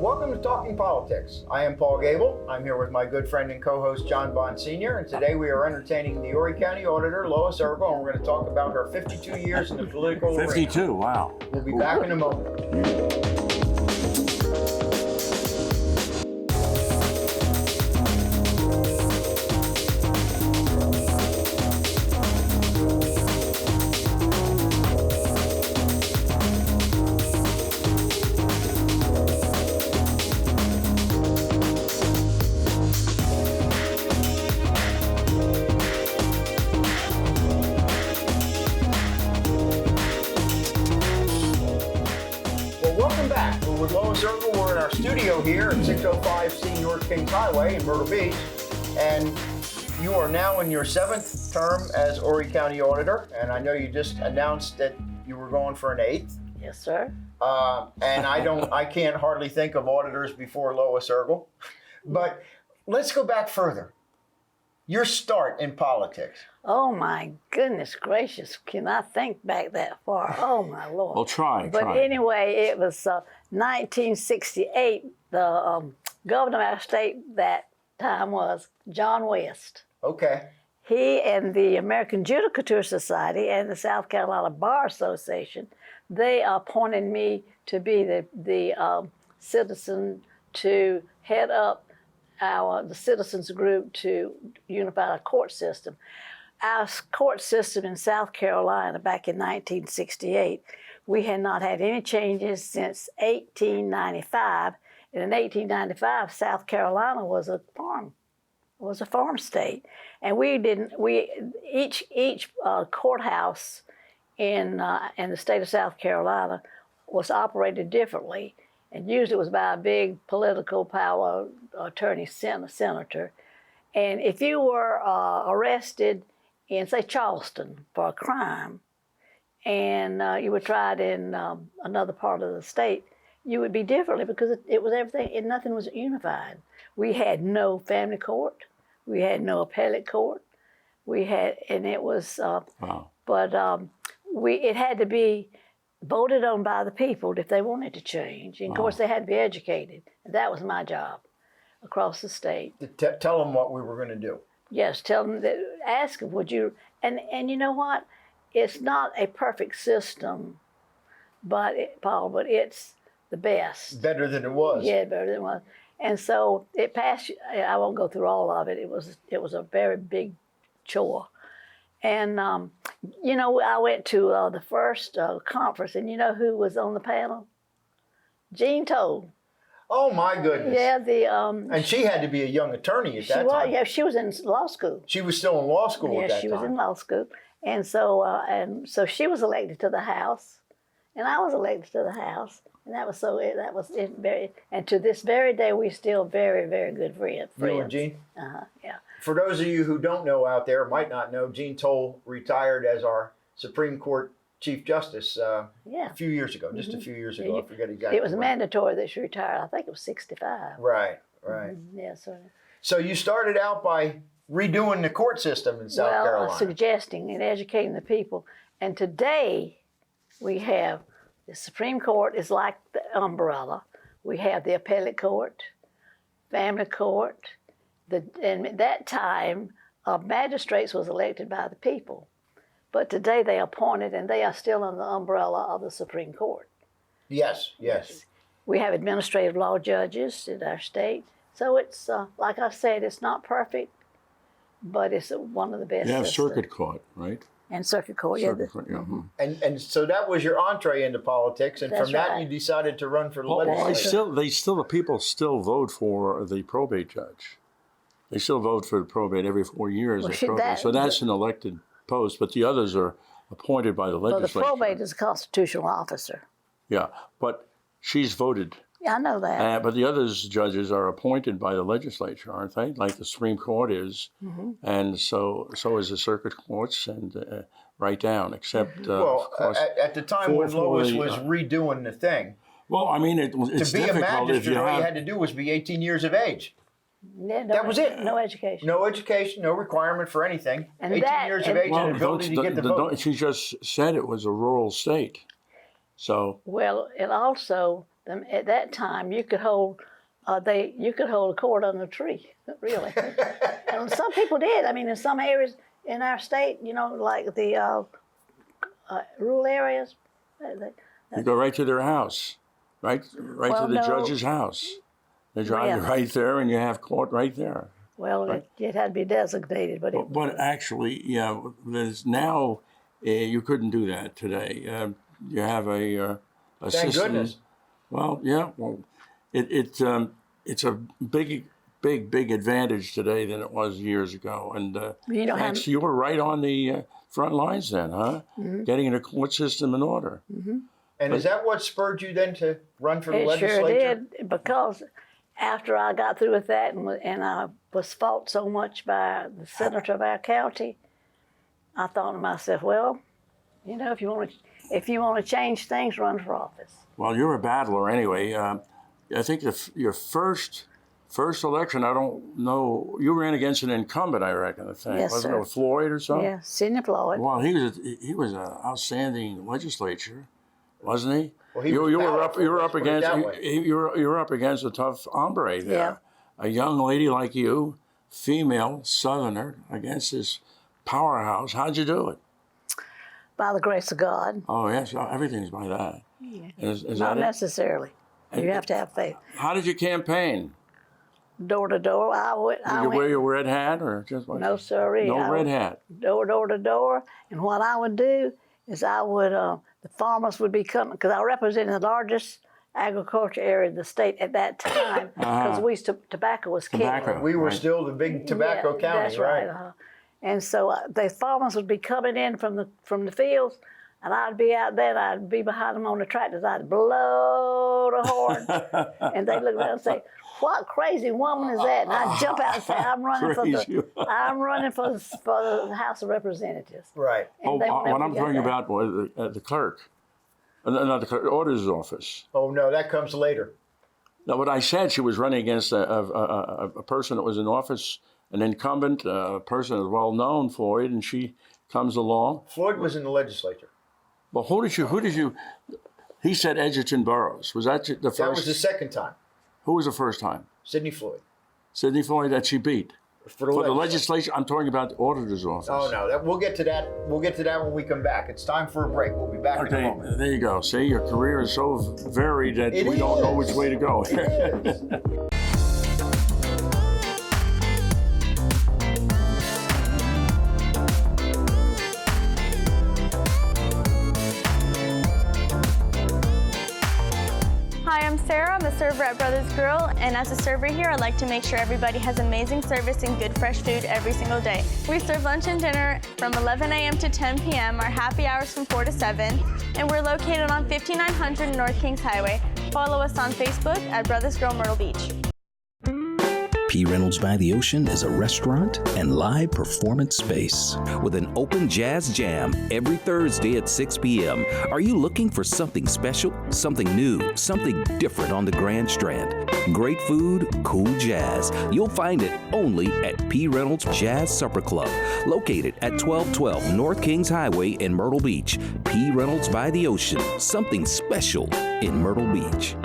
Welcome to Talking Politics. I am Paul Gable. I'm here with my good friend and co-host John Bond Sr. And today we are entertaining the Horry County Auditor, Lois Eargle, and we're going to talk about her 52 years in the political arena. 52, wow. We'll be back in a moment. With Lois Eargle, we're in our studio here at 605C North Kings Highway in Myrtle Beach, and you are now in your 7th term as Horry County Auditor, and I know you just announced that you were going for an 8th. Yes, sir. And I can't hardly think of auditors before Lois Eargle, but let's go back further. Your start in politics. Oh, my goodness gracious. Can I think back that far? Oh, my Lord. Well, try. Anyway, it was 1968. The governor of our state that time was John West. Okay. He and the American Judicature Society and the South Carolina Bar Association, they appointed me to be the citizen to head up the citizens group to unify our court system. Our court system in South Carolina back in 1968, we had not had any changes since 1895. And in 1895, South Carolina was a farm state, and each courthouse in the state of South Carolina was operated differently. And usually it was by a big political power attorney, senator. And if you were arrested in, say, Charleston for a crime, and you were tried in another part of the state, you would be differently because it was everything, and nothing was unified. We had no family court. We had no appellate court. It had to be voted on by the people if they wanted to change. And of course, they had to be educated. And that was my job across the state. Tell them what we were going to do. Yes, tell them, ask them, would you, and you know what? It's not a perfect system, Paul, but it's the best. Better than it was. Yeah, better than it was. And so it passed, I won't go through all of it. It was a very big chore. And, I went to the first conference, and you know who was on the panel? Jean Toll. Oh, my goodness. Yeah, and she had to be a young attorney at that time. Yeah, she was in law school. She was still in law school at that time. Yeah, she was in law school. And so she was elected to the House, and I was elected to the House. And and to this very day, we're still very, very good friends. You and Jean? Yeah. For those of you who don't know out there, might not know, Jean Toll retired as our Supreme Court Chief Justice a few years ago, just a few years ago. I forget exactly. It was mandatory that she retired. I think it was 65. Right. Yes, sir. So you started out by redoing the court system in South Carolina. Suggesting and educating the people. And today we have the Supreme Court is like the umbrella. We have the appellate court, family court. And at that time, magistrates was elected by the people. But today they appointed, and they are still under the umbrella of the Supreme Court. Yes. We have administrative law judges in our state. So it's, like I said, it's not perfect, but it's one of the best. You have circuit court, right? And circuit court, Circuit court, yeah. Mm-hmm. And so that was your entree into politics, and from that you decided to run for the legislature. The people still vote for the probate judge. They still vote for the probate every 4 years. So that's an elected post, but the others are appointed by the legislature. Well, the probate is a constitutional officer. Yeah, but she's voted. Yeah, I know that. But the other judges are appointed by the legislature, aren't they? Like the Supreme Court is, and so is the circuit courts, and right down. Except at the time when Lois was redoing the thing. Well, I mean, it's to be a magistrate, all you had to do was be 18 years of age. Yeah, that was it. No education. No education, no requirement for anything. And 18 years of age and ability to get the vote. She just said it was a rural state. So well, and also at that time, you could hold you could hold a court under a tree, really. And some people did. I mean, in some areas in our state, you know, like the rural areas, you go right to their house, right to the judge's house. They drive you right there, and you have court right there. Well, right? it had to be designated, but actually, yeah, there's now you couldn't do that today. You have a Thank system. Goodness. Well, yeah, it's a big advantage today than it was years ago. And you were right on the front lines then, huh? Mm-hmm. Getting the court system in order. Mm-hmm. And is that what spurred you then to run for the legislature? It sure did, because after I got through with that and I was fought so much by the senator of our county, I thought to myself, well, you know, if you want to change things, run for office. Well, you're a battler anyway. I think your first election, I don't know, you ran against an incumbent, I reckon. Yes, wasn't sir. it Floyd or something? Yeah, Sidney Floyd. Well, he was an outstanding legislature, wasn't he? Well, you were up against a tough hombre there. Yeah. A young lady like you, female Southerner, against this powerhouse. How'd you do it? By the grace of God. Oh yes, everything's by that. Yeah. Is Not that necessarily. You have to have faith. How did you campaign? Door to door. Did you wear your red hat or just like no, sirree. No red hat. Door to door. And what I would do is I would the farmers would be coming because I represented the largest agriculture area of the state at that time because tobacco was king. We were still the big tobacco county, that's right. And so the farmers would be coming in from the fields, and I'd be out there, and I'd be behind them on the tractors. I'd blow the horn, and they'd look around and say, "What crazy woman is that?" And I'd jump out and say, "I'm running for the House of Representatives." Right. What I'm talking about was the clerk, not the clerk, the auditor's office. Oh no, that comes later. No, what I said, she was running against a person that was in office. An incumbent, a person that was well known, Floyd, and she comes along. Floyd was in the legislature. Well, who did you? He said Edgerton Burroughs. Was that the first? That was the second time. Who was the first time? Sidney Floyd. Sidney Floyd that she beat. For the legislature, I'm talking about the auditor's office. Oh no, we'll get to that. We'll get to that when we come back. It's time for a break. We'll be back in a moment. There you go. See, your career is so varied that we don't know which way to go. It is. Hi, I'm Sarah. I'm a server at Brothers Grill, and as a server here, I like to make sure everybody has amazing service and good fresh food every single day. We serve lunch and dinner from 11 a.m. to 10 p.m., our happy hours from 4 to 7, and we're located on 5900 North Kings Highway. Follow us on Facebook at Brothers Grill Myrtle Beach. P. Reynolds by the Ocean is a restaurant and live performance space with an open jazz jam every Thursday at 6 p.m. Are you looking for something special, something new, something different on the Grand Strand? Great food, cool jazz. You'll find it only at P. Reynolds Jazz Supper Club, located at 1212 North Kings Highway in Myrtle Beach. P. Reynolds by the Ocean, something special in Myrtle Beach.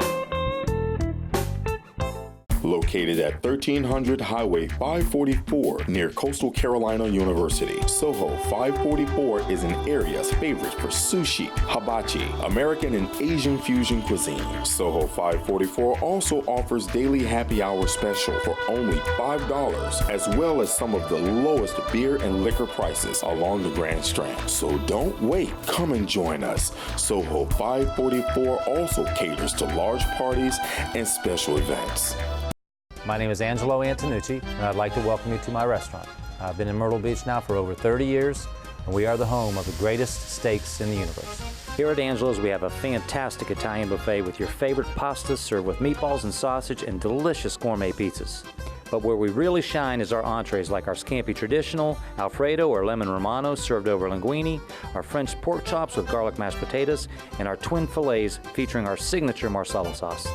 Located at 1300 Highway 544 near Coastal Carolina University. Soho 544 is an area's favorite for sushi, hibachi, American and Asian fusion cuisine. Soho 544 also offers daily happy hour special for only $5, as well as some of the lowest beer and liquor prices along the Grand Strand. So don't wait, come and join us. Soho 544 also caters to large parties and special events. My name is Angelo Antonucci, and I'd like to welcome you to my restaurant. I've been in Myrtle Beach now for over 30 years, and we are the home of the greatest steaks in the universe. Here at Angelo's, we have a fantastic Italian buffet with your favorite pastas served with meatballs and sausage and delicious gourmet pizzas. But where we really shine is our entrees like our Scampi Traditional, Alfredo or Lemon Romano served over linguine, our French pork chops with garlic mashed potatoes, and our twin fillets featuring our signature Marsala sauce.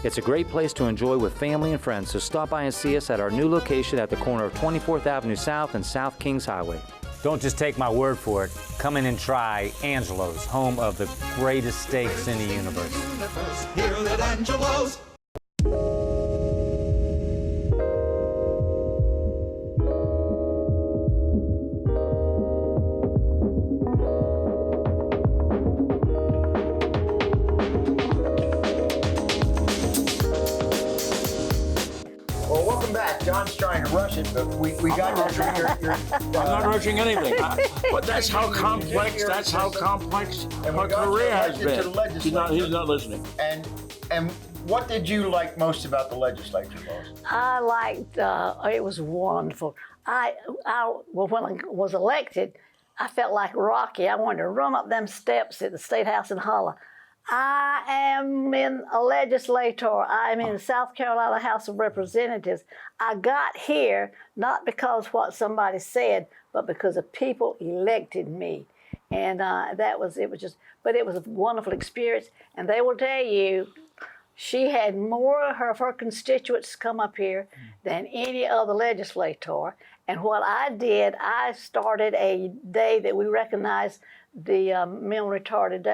It's a great place to enjoy with family and friends, so stop by and see us at our new location at the corner of 24th Avenue South and South Kings Highway. Don't just take my word for it. Come in and try Angelo's, home of the greatest steaks in the universe. Here at Angelo's. Well, welcome back. John's trying to rush it, but we got your I'm not rushing anything. But that's how complex. That's how complex her career has been. He's not listening. And what did you like most about the legislature, Lois? I liked, it was wonderful. Well, when I was elected, I felt like Rocky. I wanted to run up them steps at the State House and holler, I am in a legislator. I'm in the South Carolina House of Representatives. I got here not because what somebody said, but because the people elected me. And it was a wonderful experience. And they will tell you, she had more of her constituents come up here than any other legislator. And what I did, I started a day that we recognize the mentally retarded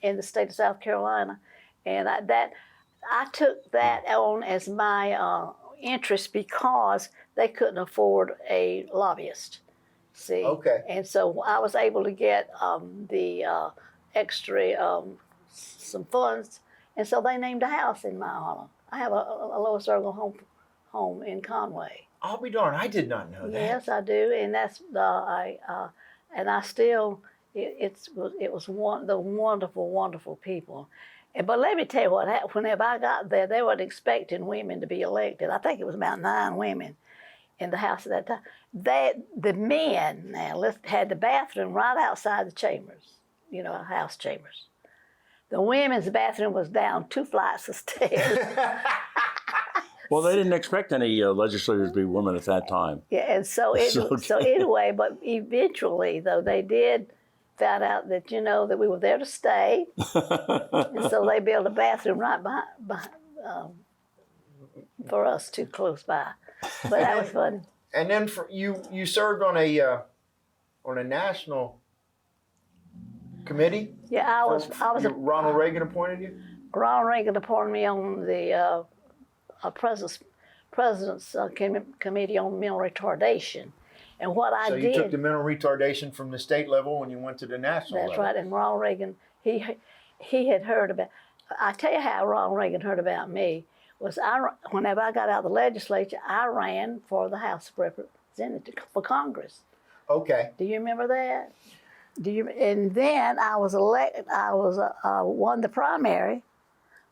in the state of South Carolina. And I took that on as my interest because they couldn't afford a lobbyist. See? Okay. And so I was able to get the extra, some funds. And so they named a house in my honor. I have a Lois Eargle home in Conway. I'll be darned, I did not know that. Yes, I do, and that's and I still it was the wonderful people. But let me tell you what happened. Whenever I got there, they weren't expecting women to be elected. I think it was about 9 women in the house at that time. The men now had the bathroom right outside the chambers, house chambers. The women's bathroom was down 2 flights of stairs. Well, they didn't expect any legislators to be women at that time. Yeah, and so anyway, but eventually, though, they did found out that, that we were there to stay. And so they built a bathroom right behind for us too close by. But that was fun. And then you served on a national committee? Yeah, I was. Ronald Reagan appointed you? Ronald Reagan appointed me on the President's Committee on Mental Retardation. And what I did... So you took the mental retardation from the state level when you went to the national level. That's right, and Ronald Reagan, he had heard about... I tell you how Ronald Reagan heard about me, was whenever I got out of the legislature, I ran for the House of Representatives, for Congress. Okay. Do you remember that? And then I was elected, won the primary,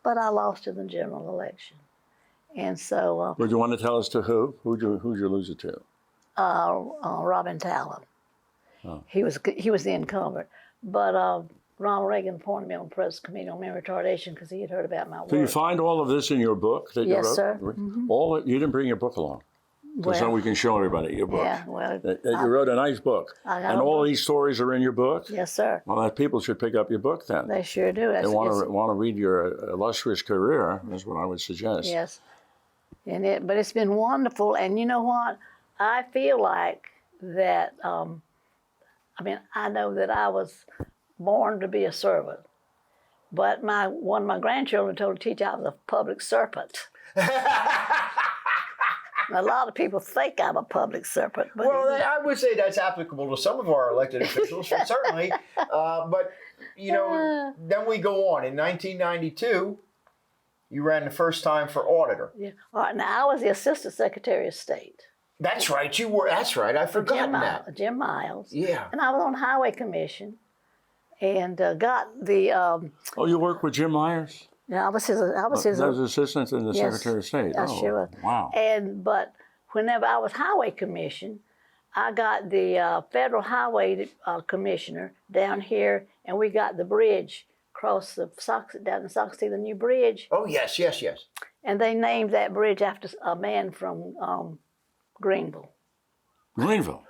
but I lost in the general election. And so... Would you want to tell us to who? Who'd you lose it to? Robin Talon. Oh. He was the incumbent. But Ronald Reagan appointed me on the President's Committee on Mental Retardation because he had heard about my work. So you find all of this in your book that you wrote? Yes, sir. Mm-hmm. You didn't bring your book along? So we can show everybody your book. Yeah, well... You wrote a nice book. And all these stories are in your book? Yes, sir. Well, people should pick up your book then. They sure do. They want to read your illustrious career, is what I would suggest. Yes. But it's been wonderful. And you know what? I feel like that, I know that I was born to be a servant. But one of my grandchildren told the teacher I was a public serpent. A lot of people think I'm a public serpent. But well, I would say that's applicable to some of our elected officials, certainly. But, then we go on. In 1992, you ran the first time for auditor. Yeah. All right, now, I was the Assistant Secretary of State. That's right, you were. That's right, I forgot that. Jim Miles. Yeah. And I was on Highway Commission and got the... Oh, you worked with Jim Myers? Yeah, I was his assistant in the Secretary of State. I sure was. Wow. But whenever I was Highway Commission, I got the Federal Highway Commissioner down here, and we got the bridge across down in Soxy, the new bridge. Oh, yes. And they named that bridge after a man from Greenville. Greenville?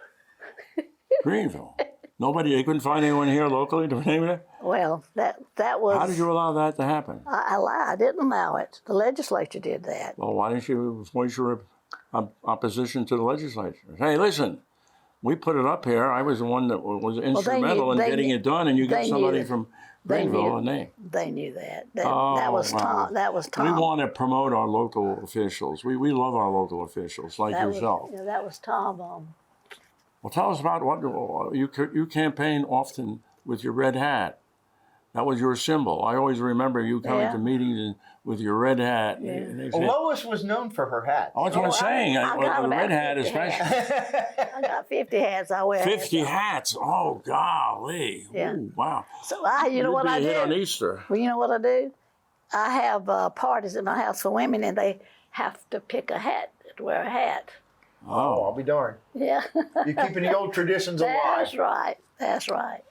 They couldn't find anyone here locally to name it? Well, that was... How did you allow that to happen? I didn't allow it. The legislature did that. Well, why didn't you voice your opposition to the legislature? Hey, listen, we put it up here. I was the one that was instrumental in getting it done, and you got somebody from Greenville, a name. They knew that. That was Tom. That was Tom. We want to promote our local officials. We love our local officials, like yourself. That was Tom. Well, tell us about what you campaign often with your red hat. That was your symbol. I always remember you coming to meetings with your red hat. Yeah. Lois was known for her hat. Oh, that's what I'm saying. I the red hat especially. I got 50 hats. I wear 50 hats. Oh, golly. Yeah. Ooh, wow. So you know what I do? Hit on Easter. Well, you know what I do? I have parties in my house for women, and they have to pick a hat, to wear a hat. Oh, I'll be darned. Yeah. You're keeping the old traditions alive. That's right. That's right.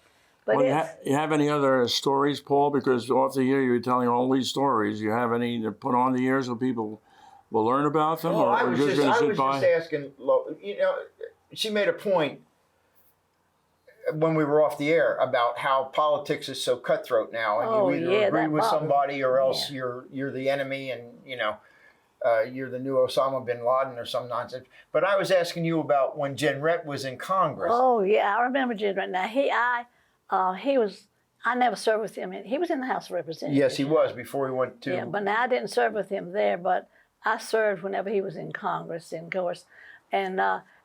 But Well, you have any other stories, Paul? Because off the year you were telling all these stories. You have any to put on the air so people will learn about them? Well, or I was just asking, you know, she made a point when we were off the air about how politics is so cutthroat now, and you either agree with somebody or else you're the enemy, and you know, you're the new Osama bin Laden or some nonsense. But I was asking you about when Jen Rett was in Congress. Oh yeah, I remember Jen Rett. Now I never served with him. He was in the House of Representatives. Yes, he was before he went to. Yeah, but now I didn't serve with him there, but I served whenever he was in Congress, of course. And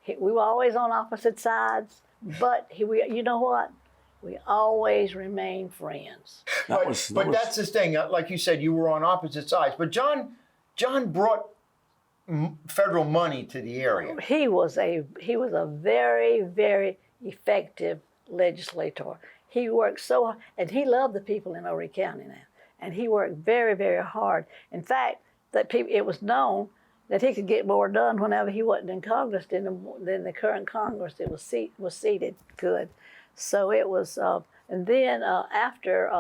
we were always on opposite sides, but you know what? We always remained friends. But that's the thing. Like you said, you were on opposite sides. But John brought federal money to the area. He was a very, very effective legislator. He worked so hard, and he loved the people in Horry County now. And he worked very, very hard. In fact, it was known that he could get more done whenever he wasn't in Congress than the current Congress that was seated good. So it was, and then after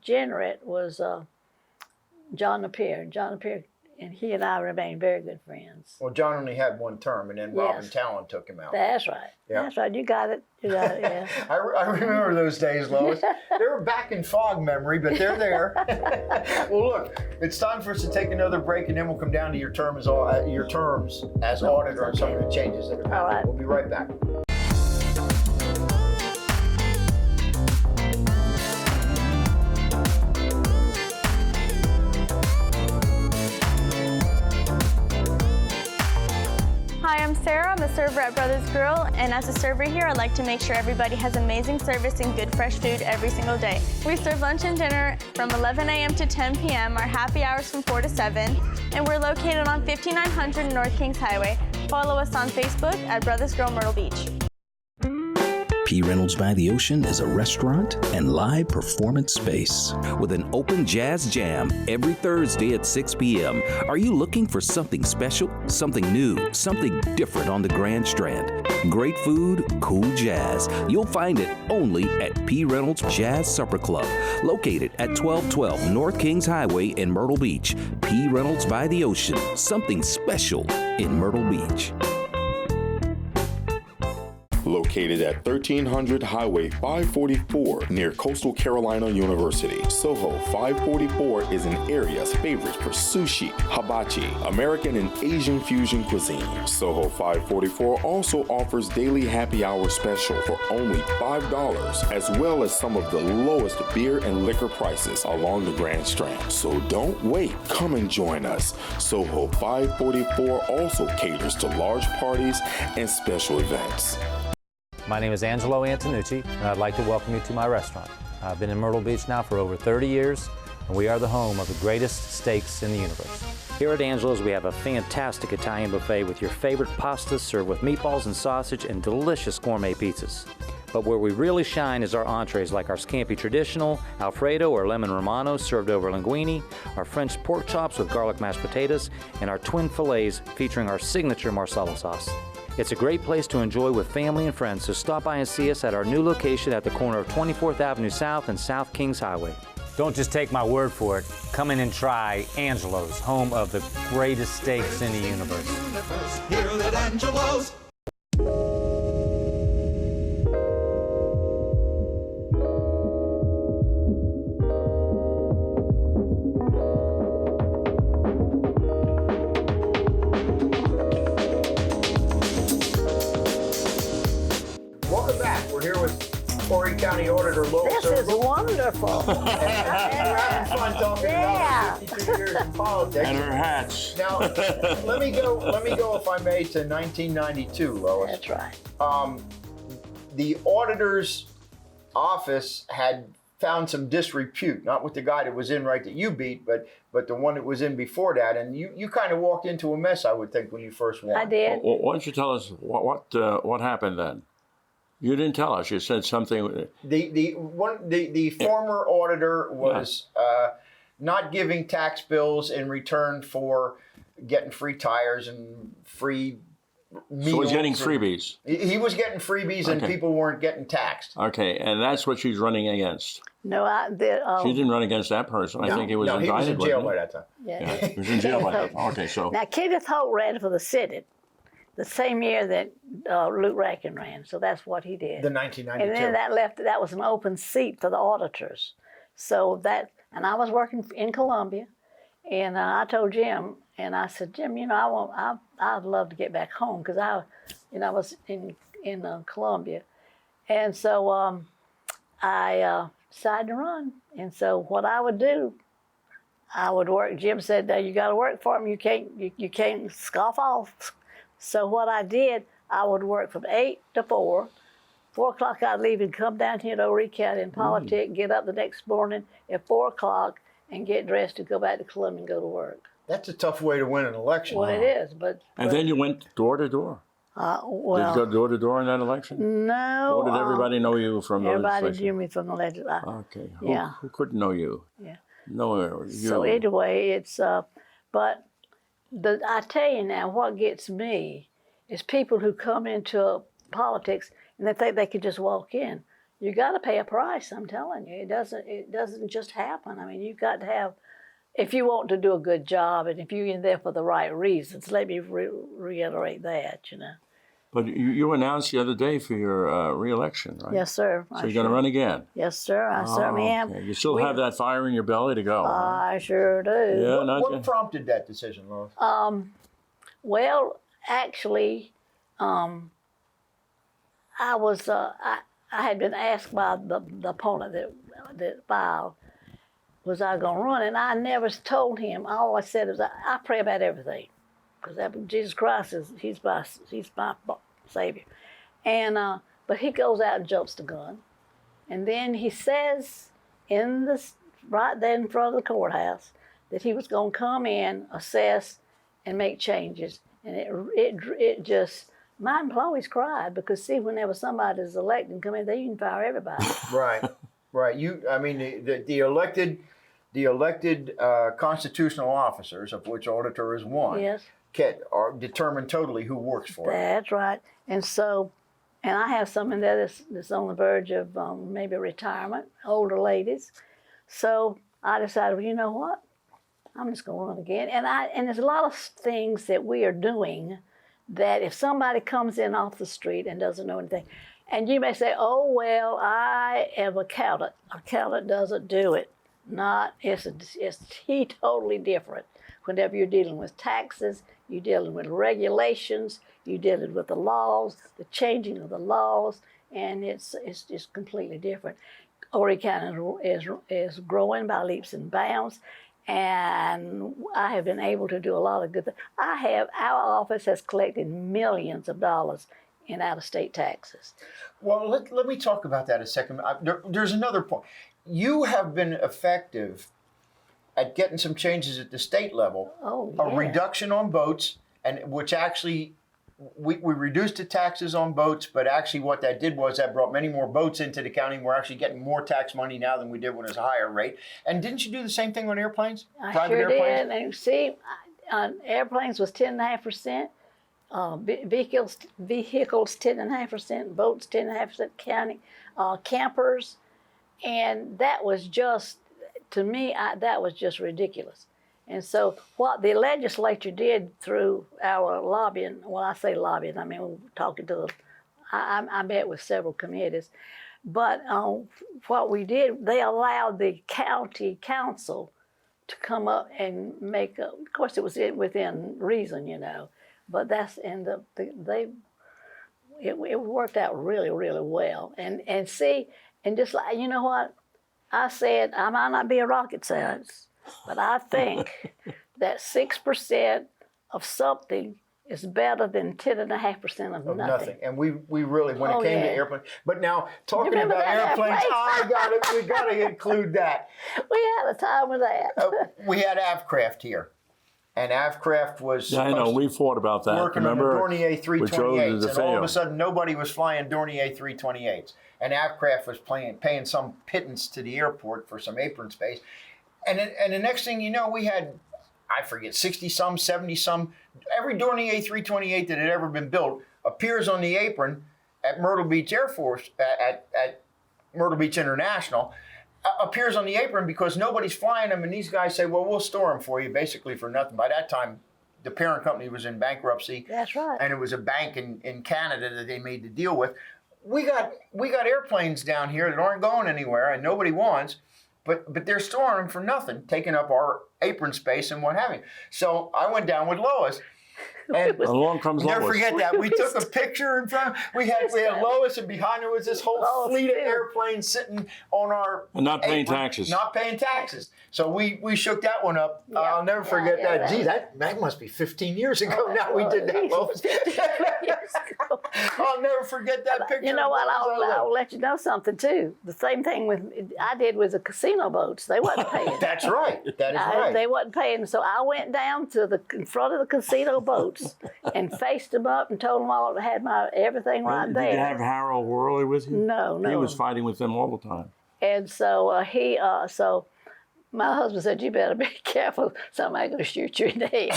Jen Rett was John Napier. John Napier, and he and I remained very good friends. Well, John only had one term, and then Robin Talon took him out. That's right. Yeah. That's right. You got it. Yeah. I remember those days, Lois. They were back in fog memory, but they're there. Well, look, it's time for us to take another break, and then we'll come down to your terms as auditor and some of the changes that have happened. All right. We'll be right back. Hi, I'm Sarah. I'm a server at Brothers Grill, and as a server here, I like to make sure everybody has amazing service and good fresh food every single day. We serve lunch and dinner from 11 a.m. to 10 p.m., our happy hours from 4 to 7, and we're located on 5900 North Kings Highway. Follow us on Facebook at Brothers Grill Myrtle Beach. P. Reynolds by the Ocean is a restaurant and live performance space with an open jazz jam every Thursday at 6 p.m. Are you looking for something special, something new, something different on the Grand Strand? Great food, cool jazz. You'll find it only at P. Reynolds Jazz Supper Club, located at 1212 North Kings Highway in Myrtle Beach. P. Reynolds by the Ocean, something special in Myrtle Beach. Located at 1300 Highway 544 near Coastal Carolina University, Soho 544 is an area's favorite for sushi, hibachi, American and Asian fusion cuisine. Soho 544 also offers daily happy hour special for only $5, as well as some of the lowest beer and liquor prices along the Grand Strand. So don't wait, come and join us. Soho 544 also caters to large parties and special events. My name is Angelo Antonucci, and I'd like to welcome you to my restaurant. I've been in Myrtle Beach now for over 30 years, and we are the home of the greatest steaks in the universe. Here at Angelo's, we have a fantastic Italian buffet with your favorite pastas served with meatballs and sausage and delicious gourmet pizzas. But where we really shine is our entrees like our scampi traditional, Alfredo or lemon romano served over linguine, our French pork chops with garlic mashed potatoes, and our twin fillets featuring our signature marsala sauce. It's a great place to enjoy with family and friends, so stop by and see us at our new location at the corner of 24th Avenue South and South Kings Highway. Don't just take my word for it. Come in and try Angelo's, home of the greatest steaks in the universe. Here at Angelo's. Horry County Auditor, Lowell This is Eargle. wonderful. We're having fun talking Yeah. about 52 years in politics. And her hats. Now, let me go, if I may, to 1992, Lois. That's right. The auditor's office had found some disrepute, not with the guy that was in right that you beat, but the one that was in before that. And you kind of walked into a mess, I would think, when you first won. I did. Well, why don't you tell us what happened then? You didn't tell us. You said something. The former auditor was not giving tax bills in return for getting free tires and free meals. So he's getting freebies. He was getting freebies, and people weren't getting taxed. Okay, and that's what she's running against. No, I did. She didn't run against that person. I think he was indicted. He was in jail wasn't by that time. Yeah. he was in jail by that time. Okay, so. Now, Kenneth Holt ran for the Senate the same year that Luke Rankin ran, so that's what he did. The 1992. And then that was an open seat for the auditors. So and I was working in Columbia, and I told Jim, and I said, Jim, I'd love to get back home because I was in Columbia, and so I decided to run. And so what I would do, I would work. Jim said, "You got to work for him. You can't scoff off." So what I did, I would work from 8 to 4. 4 o'clock I'd leave and come down here to Horry County in politics, get up the next morning at 4 o'clock and get dressed to go back to Columbia and go to work. That's a tough way to win an election. Well, it is, but... And then you went door to door. well, Did you go door to door in that election? no. Or did everybody know you from the Everybody legislation? knew me from the legislature. Okay. Yeah. Who couldn't know you? Yeah. No, you. So anyway, it's but I tell you now, what gets me is people who come into politics and they think they could just walk in. You got to pay a price. I'm telling you, it doesn't just happen. I mean, you've got to have, if you want to do a good job and if you're in there for the right reasons. Let me reiterate that. But you announced the other day for your re-election, right? Yes, sir. So you're going to run again? Yes, sir. I certainly am. Okay. You still have that fire in your belly to go? I sure do. Yeah, What prompted that decision, Lois? Well, actually, I had been asked by the opponent that filed, was I going to run? And I never told him. All I said is I pray about everything, because Jesus Christ he's my Savior. And but he goes out and jumps the gun, and then he says right there in front of the courthouse that he was going to come in, assess, and make changes. And it just, my employees cried because, see, whenever somebody is elected and come in, they can fire everybody. Right. The elected constitutional officers, of which Auditor is one, Yes. Are determined totally who works for them. That's right. And so, and I have some in there that's on the verge of maybe retirement, older ladies. So I decided, well, you know what? I'm just going to run again. And there's a lot of things that we are doing that if somebody comes in off the street and doesn't know anything, and you may say, oh, well, I am an accountant. Accountant doesn't do it. It's totally different. Whenever you're dealing with taxes, you're dealing with regulations, you're dealing with the laws, the changing of the laws, and it's just completely different. Horry County is growing by leaps and bounds. And I have been able to do a lot of good things. Our office has collected millions of dollars in out-of-state taxes. Well, let me talk about that a second. There's another point. You have been effective at getting some changes at the state level. Oh, A yeah. reduction on boats, and which actually we reduced the taxes on boats, but actually what that did was that brought many more boats into the county. We're actually getting more tax money now than we did when it was a higher rate. And didn't you do the same thing on airplanes? I Private sure airplanes? did. And see, on airplanes was 10.5%, vehicles 10.5%, boats 10.5%, county campers, and that was just, to me, that was just ridiculous. And so what the legislature did through our lobbying, when I say lobbying, I mean we're talking to I met with several committees, but what we did, they allowed the county council to come up and make, of course it was within reason, but that's, and it worked out really, really well. And see, and just like, you know what? I said, I might not be a rocket scientist, but I think that 6% of something is better than 10.5% of nothing. And we really, when it came to airplanes, but now talking about airplanes, we got to include that. We had a time with that. We had Avcraft here. And Avcraft was I know, we fought about that. working Remember? on the Dornier 328s, and all of a sudden nobody was flying Dornier 328s. And Avcraft was paying some pittance to the airport for some apron space. And the next thing you know, we had, I forget, 60-some, 70-some, every Dornier 328 that had ever been built appears on the apron at Myrtle Beach Air Force, at Myrtle Beach International, appears on the apron because nobody's flying them, and these guys say, well, we'll store them for you, basically for nothing. By that time, the parent company was in bankruptcy. That's right. And it was a bank in Canada that they made the deal with. We got airplanes down here that aren't going anywhere and nobody wants, but they're storing them for nothing, taking up our apron space and what have you. So I went down with Lois. And along comes Lois. Never forget that. We took a picture in front. We had Lois, and behind her was this whole fleet of airplanes sitting on our and not paying apron, taxes. Not paying taxes. So we shook that one up. Yeah. I'll never forget that. Gee, that must be 15 years ago now we did that, Lois. I'll never forget that picture. You know what? I'll let you know something too. The same thing I did with the casino boats. They wasn't paying. That's right. That is right. They wasn't paying. So I went down to in front of the casino boats and faced them up and told them all I had everything right there. Did you have Harold Worley with you? No. He was fighting with them all the time. And so so my husband said, you better be careful. Somebody's going to shoot you in the head.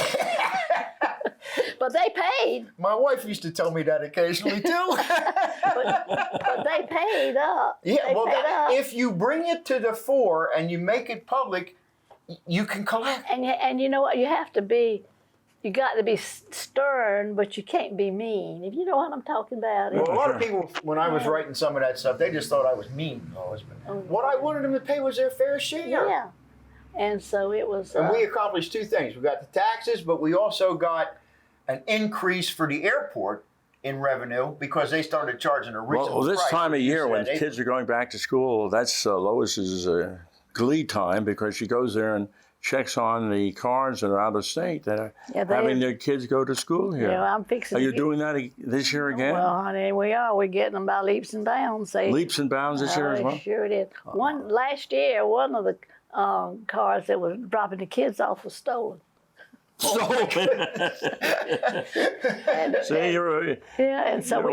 But they paid. My wife used to tell me that occasionally too. but they paid up. Yeah, if you bring it to the fore and you make it public, you can collect. And you know what? You got to be stern, but you can't be mean. If you know what I'm talking about. Well, a lot of people, when I was writing some of that stuff, they just thought I was mean. What I wanted them to pay was their fair share. Yeah. And so it was. And we accomplished two things. We got the taxes, but we also got an increase for the airport in revenue because they started charging a reasonable price. Well, this time of year when kids are going back to school, that's Lois's glee time because she goes there and checks on the cars that are out of state that are having their kids go to school here. Yeah, I'm fixing. Are you doing that this year again? Well, honey, we are. We're getting them by leaps and bounds. Leaps and bounds this year as well? Sure it is. Last year, one of the cars that was dropping the kids off was stolen. Stolen. See, you're a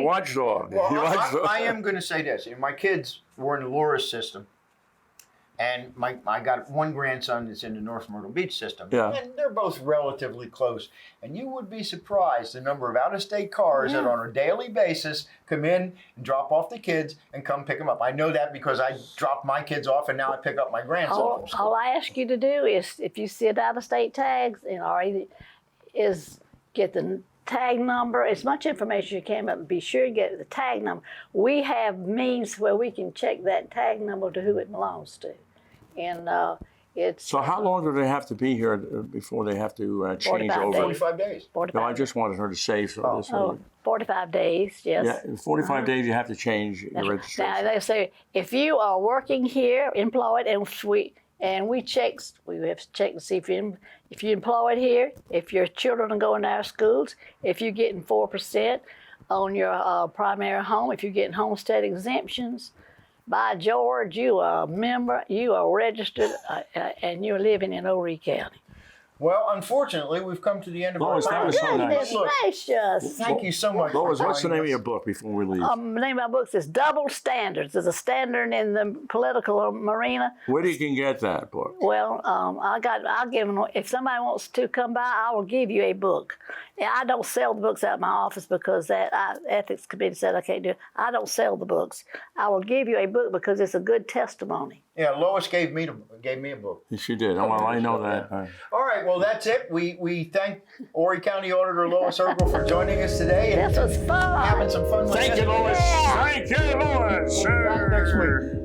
watchdog. Well, I am going to say this. My kids were in the Laura's system. And I got one grandson that's in the North Myrtle Beach system. Yeah. And they're both relatively close. And you would be surprised the number of out-of-state cars that on a daily basis come in and drop off the kids and come pick them up. I know that because I dropped my kids off and now I pick up my grandson from school. All I ask you to do is, if you see out-of-state tags, is get the tag number, as much information as you can, but be sure to get the tag number. We have means where we can check that tag number to who it belongs to. And it's... So how long do they have to be here before they have to change over? 45 days. 45 No, I just wanted her to say so. 45 days, yes. Yeah, in 45 days you have to change your registration. Now, they say, if you are working here, employed, and we have to check to see if you're employed here, if your children are going to our schools, if you're getting 4% on your primary home, if you're getting homestead exemptions. By George, you are a member, you are registered, and you're living in Horry County. Well, unfortunately, we've come to the end of our Lois, that was so nice. Gracious. Thank you so much. Lois, what's the name of your book before we leave? The name of my book is Double Standards. There's a standard in the political arena. Where you can get that book? Well, I'll give them, if somebody wants to come by, I will give you a book. Now, I don't sell the books out of my office because that ethics committee said I can't do it. I don't sell the books. I will give you a book because it's a good testimony. Yeah, Lois gave me a book. She did. Oh, well, I know that. Yeah. All right, well, that's it. We thank Horry County Auditor Lois Eargle for joining us today. This was fun. Having some fun with us. Thank you, Lois. Thank you, Lois. We'll be back next week.